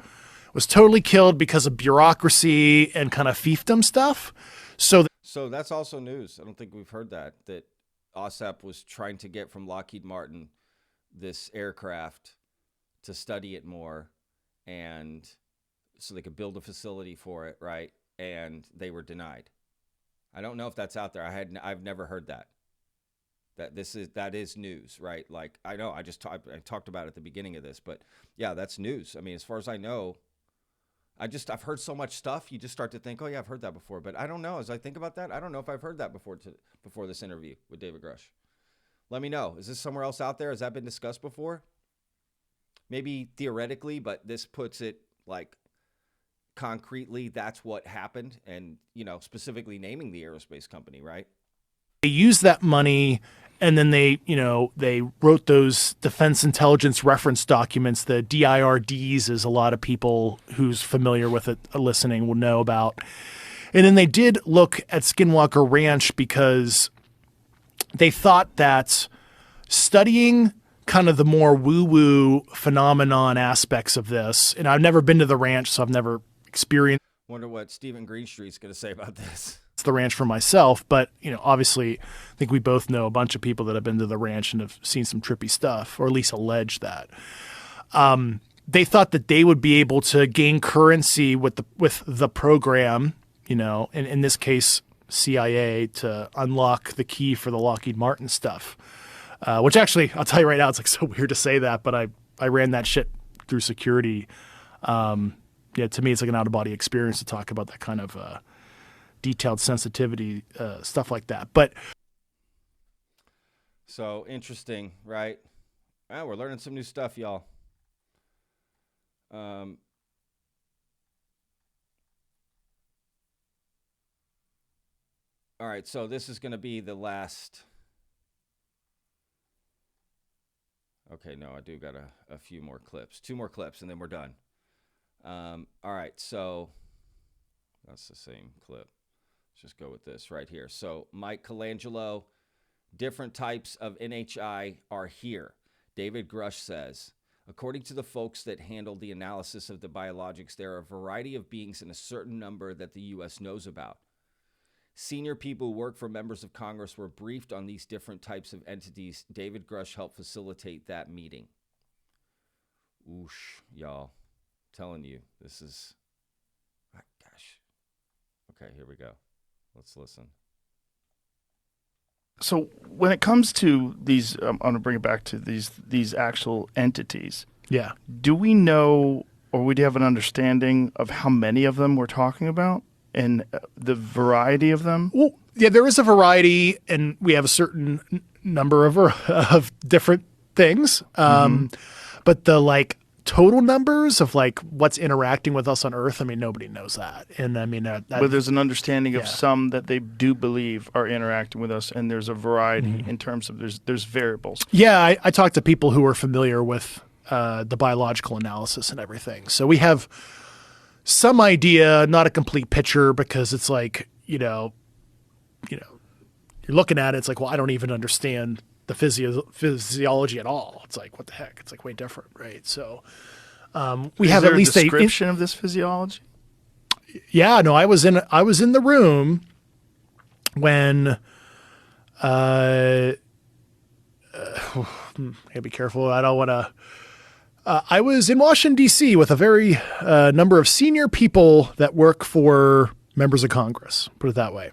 was totally killed because of bureaucracy and kind of fiefdom stuff. So that's also news. I don't think we've heard that AAWSAP was trying to get from Lockheed Martin this aircraft to study it more, and so they could build a facility for it, right? And they were denied. I don't know if that's out there. I've never heard that. That is news, right? Like, I know I talked about it at the beginning of this, but yeah, that's news. I mean, as far as I know, I've heard so much stuff. You just start to think, oh yeah, I've heard that before. But I don't know. As I think about that, I don't know if I've heard that before this interview with David Grusch. Let me know. Is this somewhere else out there? Has that been discussed before? Maybe theoretically, but this puts it like concretely. That's what happened, and specifically naming the aerospace company, right? They used that money, and then they wrote those defense intelligence reference documents, the DIRDs, as a lot of people who's familiar with it listening will know about. And then they did look at Skinwalker Ranch because they thought that studying kind of the more woo-woo phenomenon aspects of this, and I've never been to the ranch, so I've never experienced. Wonder what Stephen Greenstreet's going to say about this. The ranch for myself, but obviously I think we both know a bunch of people that have been to the ranch and have seen some trippy stuff, or at least allege that. They thought that they would be able to gain currency with the program, and in this case CIA, to unlock the key for the Lockheed Martin stuff. Which actually, I'll tell you right now, it's like so weird to say that, but I ran that shit through security. To me, it's like an out-of-body experience to talk about that kind of detailed sensitivity, stuff like that. But so interesting, right? Well, we're learning some new stuff, y'all. All right, so this is going to be the last. Okay, no, I do got a few more clips. 2 more clips, and then we're done. All right, so that's the same clip. Let's just go with this right here. So Mike Colangelo, different types of NHI are here. David Grusch says, according to the folks that handled the analysis of the biologics, there are a variety of beings in a certain number that the U.S. knows about. Senior people who work for members of Congress were briefed on these different types of entities. David Grusch helped facilitate that meeting. Oosh, y'all. I'm telling you, this is... Gosh. Okay, here we go. Let's listen. So when it comes to these, I'm going to bring it back to these actual entities. Yeah. Do we know, or would you have an understanding of how many of them we're talking about and the variety of them? Well, yeah, there is a variety, and we have a certain number of different things. But the total numbers of what's interacting with us on Earth, I mean, nobody knows that. And I mean, but there's an understanding of some that they do believe are interacting with us, and there's a variety in terms of there's variables. Yeah, I talked to people who are familiar with the biological analysis and everything. So we have some idea, not a complete picture, because it's you're looking at it, it's like, well, I don't even understand the physiology at all. It's like, what the heck? It's way different, right? So we have at least a description of this physiology. Yeah, no, I was in the room when I gotta be careful. I don't want to. I was in Washington D.C. with a very number of senior people that work for members of Congress. Put it that way.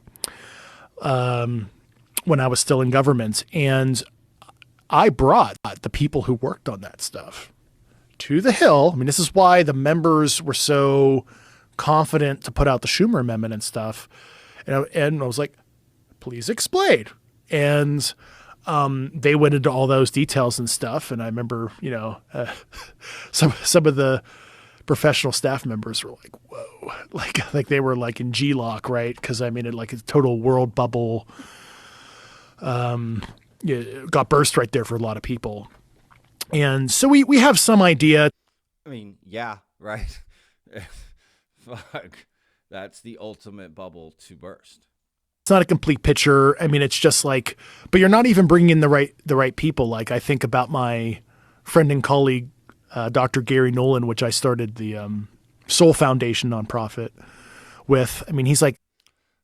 When I was still in government, and I brought the people who worked on that stuff to the Hill. I mean, this is why the members were so confident to put out the Schumer Amendment and stuff. And I was like, please explain. And they went into all those details and stuff. And I remember, some of the professional staff members were like, whoa, like they were in G-lock, right? Because I mean, a total world bubble got burst right there for a lot of people. And so we have some idea. I mean, yeah, right. Fuck. That's the ultimate bubble to burst. It's not a complete picture. I mean, it's just but you're not even bringing in the right people. I think about my friend and colleague, Dr. Garry Nolan, which I started the Soul Foundation nonprofit with. I mean, he's like.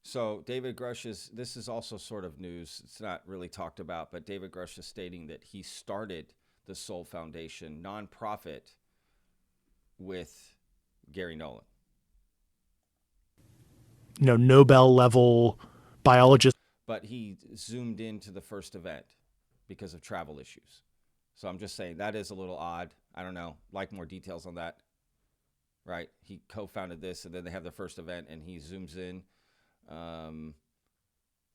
So David Grusch this is also sort of news. It's not really talked about, but David Grusch is stating that he started the Soul Foundation nonprofit with Garry Nolan. Nobel level biologist. But he zoomed into the first event because of travel issues. So I'm just saying that is a little odd. I don't know. Like more details on that. Right? He co-founded this, and then they have the first event, and he zooms in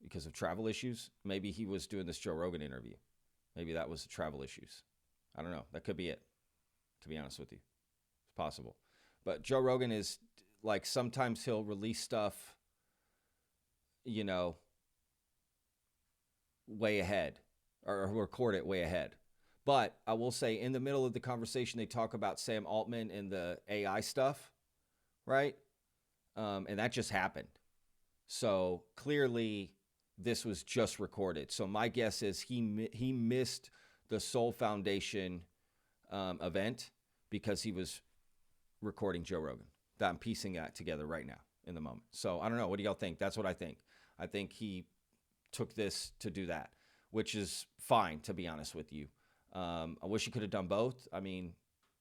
because of travel issues. Maybe he was doing this Joe Rogan interview. Maybe that was the travel issues. I don't know. That could be it, to be honest with you. It's possible. But Joe Rogan is like, sometimes he'll release stuff, way ahead, or record it way ahead. But I will say, in the middle of the conversation, they talk about Sam Altman and the AI stuff, right? And that just happened. So clearly, this was just recorded. So my guess is he missed the Soul Foundation event because he was recording Joe Rogan. I'm piecing that together right now in the moment. So I don't know. What do y'all think? That's what I think. I think he took this to do that, which is fine, to be honest with you. I wish he could have done both. I mean,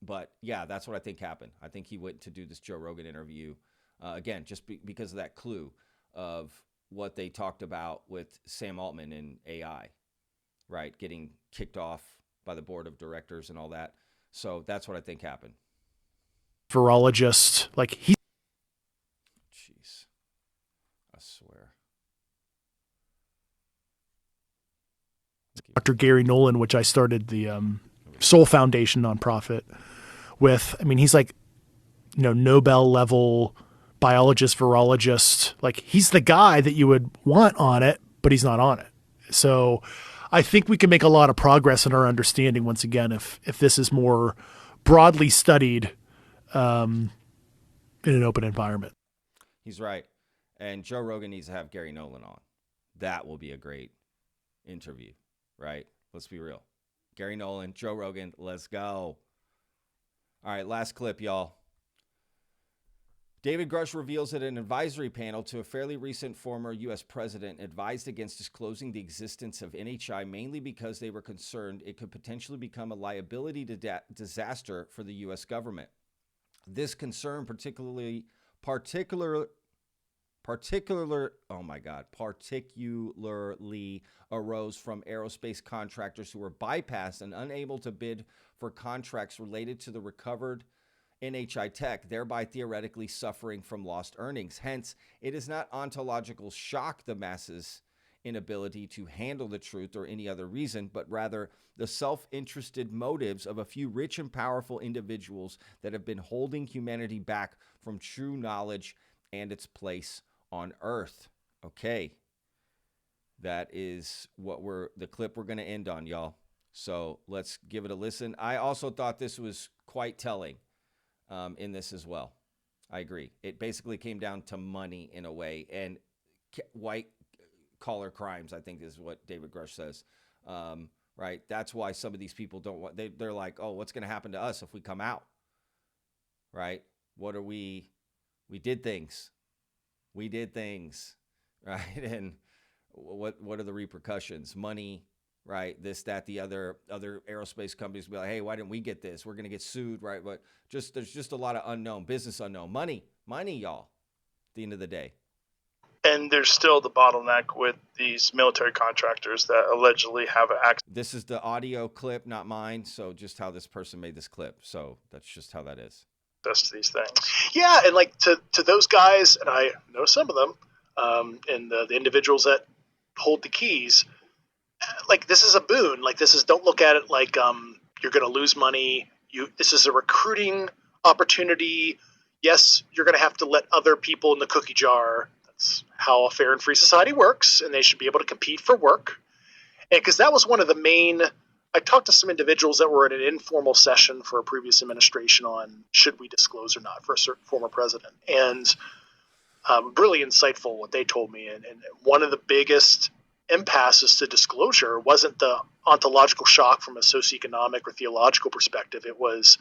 but yeah, that's what I think happened. I think he went to do this Joe Rogan interview, again, just because of that clue of what they talked about with Sam Altman and AI, right? Getting kicked off by the board of directors and all that. So that's what I think happened. Virologist, like he. Jeez, I swear. Dr. Garry Nolan, which I started the Soul Foundation nonprofit with. I mean, he's like, Nobel level biologist, virologist. Like, he's the guy that you would want on it, but he's not on it. So I think we can make a lot of progress in our understanding once again if this is more broadly studied in an open environment. He's right. And Joe Rogan needs to have Garry Nolan on. That will be a great interview, right? Let's be real. Garry Nolan, Joe Rogan, let's go. All right, last clip, y'all. David Grusch reveals that an advisory panel to a fairly recent former U.S. president advised against disclosing the existence of NHI mainly because they were concerned it could potentially become a liability disaster for the U.S. government. This concern particularly arose from aerospace contractors who were bypassed and unable to bid for contracts related to the recovered NHI tech, thereby theoretically suffering from lost earnings. Hence, it is not ontological shock the masses' inability to handle the truth or any other reason, but rather the self-interested motives of a few rich and powerful individuals that have been holding humanity back from true knowledge and its place on earth. Okay. That is the clip we're going to end on, y'all. So let's give it a listen. I also thought this was quite telling in this as well. I agree. It basically came down to money in a way, and white collar crimes, I think is what David Grusch says. Right? That's why some of these people don't want, they're like, oh, what's going to happen to us if we come out? Right? We did things. Right? And what are the repercussions? Money, right? This, that, the other aerospace companies will be like, hey, why didn't we get this? We're going to get sued, right? But there's just a lot of unknown, business unknown. Money, y'all, at the end of the day. And there's still the bottleneck with these military contractors that allegedly have access. This is the audio clip, not mine. So just how this person made this clip. So that's just how that is. To these things. Yeah, and like to those guys, and I know some of them, and the individuals that hold the keys, like this is a boon. Like don't look at it like you're going to lose money. This is a recruiting opportunity. Yes, you're going to have to let other people in the cookie jar. That's how a fair and free society works, and they should be able to compete for work. And because that was one of the main. I talked to some individuals that were at an informal session for a previous administration on should we disclose or not for a certain former president. And really insightful what they told me. And one of the biggest impasses to disclosure wasn't the ontological shock from a socioeconomic or theological perspective. It was,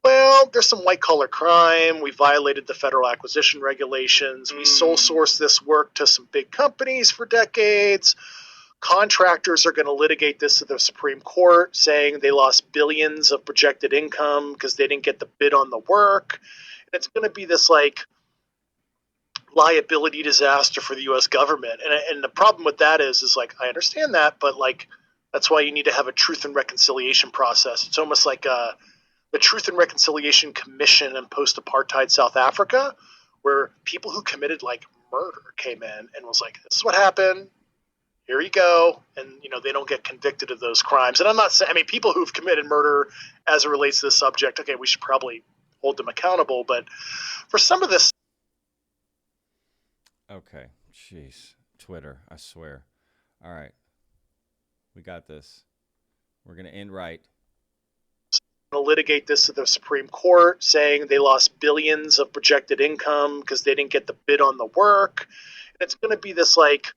well, there's some white collar crime. We violated the federal acquisition regulations. We sole sourced this work to some big companies for decades. Contractors are going to litigate this to the Supreme Court, saying they lost billions of projected income because they didn't get the bid on the work. And it's going to be this like liability disaster for the U.S. government. And the problem with that is like, I understand that, but like, that's why you need to have a truth and reconciliation process. It's almost like the Truth and Reconciliation Commission in post-apartheid South Africa, where people who committed like murder came in and was like, this is what happened. Here you go. And, you know, they don't get convicted of those crimes. And I'm not saying, I mean, people who've committed murder as it relates to this subject, okay, we should probably hold them accountable. But for some of this. Okay. Jeez. Twitter, I swear. All right. We got this. We're going to end right. To litigate this to the Supreme Court, saying they lost billions of projected income because they didn't get the bid on the work. And it's going to be this like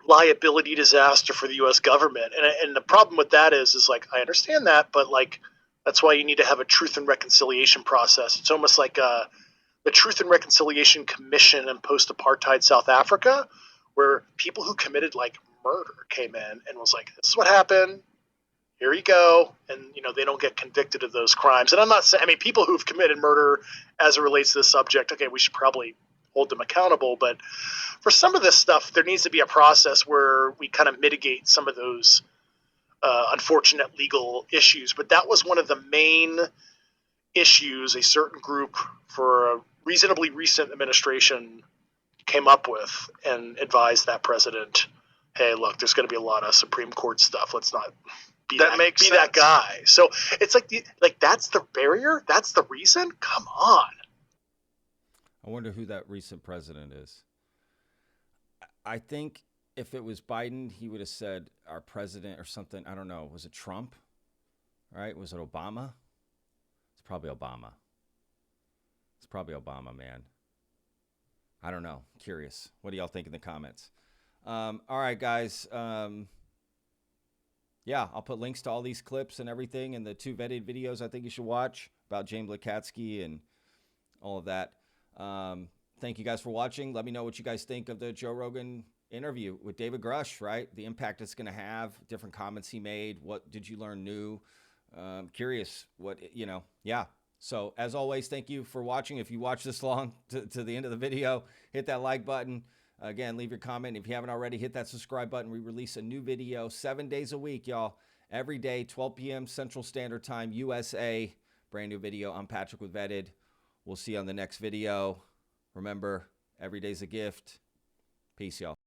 liability disaster for the U.S. government. And the problem with that is like, I understand that, but like, that's why you need to have a truth and reconciliation process. It's almost like the Truth and Reconciliation Commission in post-apartheid South Africa, where people who committed like murder came in and was like, this is what happened. Here you go. And, you know, they don't get convicted of those crimes. And I'm not saying, I mean, people who've committed murder as it relates to this subject, okay, we should probably hold them accountable. But for some of this stuff, there needs to be a process where we kind of mitigate some of those unfortunate legal issues. But that was one of the main issues a certain group for a reasonably recent administration came up with and advised that president, hey, look, there's going to be a lot of Supreme Court stuff. Let's not be that guy. So it's like that's the barrier. That's the reason. Come on. I wonder who that recent president is. I think if it was Biden, he would have said our president or something. I don't know. Was it Trump? Right? Was it Obama? It's probably Obama. It's probably Obama, man. I don't know. Curious. What do y'all think in the comments? All right, guys. Yeah, I'll put links to all these clips and everything and the 2 vetted videos I think you should watch about James Lukatsky and all of that. Thank you guys for watching. Let me know what you guys think of the Joe Rogan interview with David Grusch, right? The impact it's going to have, different comments he made. What did you learn new? Curious what, you know, yeah. So as always, thank you for watching. If you watch this long to the end of the video, hit that like button. Again, leave your comment. If you haven't already, hit that subscribe button. We release a new video 7 days a week, y'all. Every day, 12 p.m. Central Standard Time, USA. Brand new video. I'm Patrick with Vetted. We'll see you on the next video. Remember, every day's a gift. Peace, y'all.